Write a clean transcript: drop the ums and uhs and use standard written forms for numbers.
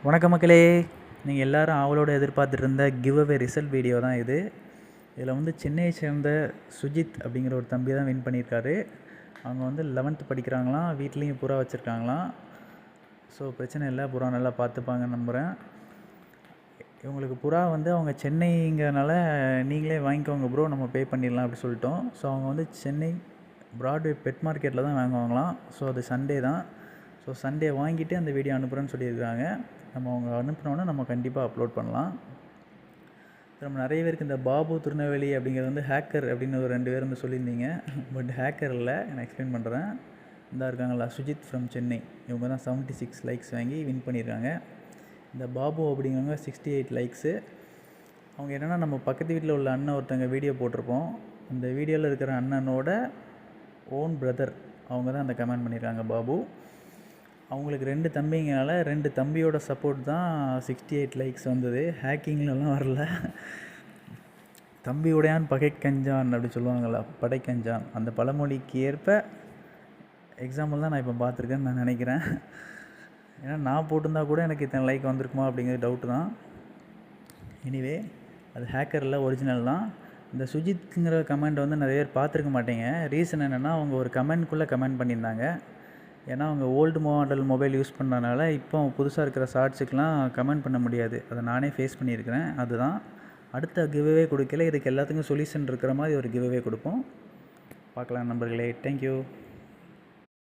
வணக்கம் மக்களே, நீங்கள் எல்லாரும் ஆவலோட எதிர்பார்த்துட்டு இருந்த கிவ் அவே ரிசல்ட் வீடியோ தான் இது. இதில் வந்து சென்னையை சேர்ந்த சுஜித் அப்படிங்கிற ஒரு தம்பி தான் வின் பண்ணியிருக்காரு. அவங்க வந்து 11th படிக்கிறாங்களாம், வீட்லேயும் புறா வச்சுருக்காங்களாம். ஸோ பிரச்சனை இல்லை, புறா நல்லா பார்த்துப்பாங்கன்னு நம்புகிறேன். இவங்களுக்கு புறா வந்து அவங்க சென்னைங்கிறனால நீங்களே வாங்கிக்கோங்க ப்ரோ, நம்ம பே பண்ணிடலாம் அப்படி சொல்லிட்டோம். ஸோ அவங்க வந்து சென்னை ப்ராட்வே பெட் மார்க்கெட்டில் தான் வாங்குவாங்களாம். ஸோ அது சண்டே தான். ஸோ சண்டே வாங்கிட்டு அந்த வீடியோ அனுப்புகிறேன்னு சொல்லியிருக்காங்க. நம்ம அவங்க அனுப்பினோன்னா நம்ம கண்டிப்பாக அப்லோட் பண்ணலாம். நம்ம நிறைய பேருக்கு இந்த பாபு திருநெல்வேலி அப்படிங்கிறது வந்து ஹேக்கர் அப்படின்னு ஒரு 2 பேர் வந்து சொல்லியிருந்தீங்க. பட் ஹேக்கர் இல்லை, நான் எக்ஸ்பிளைன் பண்ணுறேன். இந்த இருக்காங்களா சுஜித் ஃப்ரம் சென்னை, இவங்க தான் 76 லைக்ஸ் வாங்கி வின் பண்ணியிருக்காங்க. இந்த பாபு அப்படிங்கிறவங்க 68 லைக்ஸு. அவங்க என்னென்னா, நம்ம பக்கத்து வீட்டில் உள்ள அண்ணன் ஒருத்தங்க வீடியோ போட்டிருப்போம், அந்த வீடியோவில் இருக்கிற அண்ணனோட ஓன் பிரதர், அவங்க தான் அந்த கமெண்ட் பண்ணியிருக்காங்க பாபு. அவங்களுக்கு 2 தம்பிங்கனால 2 தம்பியோட சப்போர்ட் தான் 68 லைக்ஸ் வந்தது. ஹேக்கிங்லலாம் வரல. தம்பி உடையான் பகை கஞ்சான் அப்படி சொல்லுவாங்களா, படைக்கஞ்சான், அந்த பழமொழிக்கு ஏற்ப எக்ஸாம்பிள் தான் நான் இப்போ பார்த்துருக்கேன்னு நான் நினைக்கிறேன். ஏன்னா நான் போட்டிருந்தா கூட எனக்கு இத்தனை லைக் வந்திருக்குமா அப்படிங்கிறது டவுட்டு தான். எனிவே அது ஹேக்கர் இல்லை, ஒரிஜினல் தான். இந்த சுஜித்ங்கிற கமெண்ட் வந்து நிறைய பேர் பார்த்துருக்க மாட்டேங்க. ரீசன் என்னென்னா, அவங்க ஒரு கமெண்ட்குள்ளே கமெண்ட் பண்ணியிருந்தாங்க. ஏன்னா அவங்க ஓல்டு மாடல் மொபைல் யூஸ் பண்ணுறதுனால இப்போ புதுசாக இருக்கிற ஷார்ட்ஸுக்கெலாம் கமெண்ட் பண்ண முடியாது. அதை நானே ஃபேஸ் பண்ணியிருக்கிறேன். அதுதான் அடுத்த கிவ்அவே கொடுக்கல, இதுக்கு எல்லாத்துக்கும் சொல்யூஷன் இருக்கிற மாதிரி ஒரு கிவ்அவே கொடுப்போம். பார்க்கலாம் நண்பர்களே. தேங்க்யூ.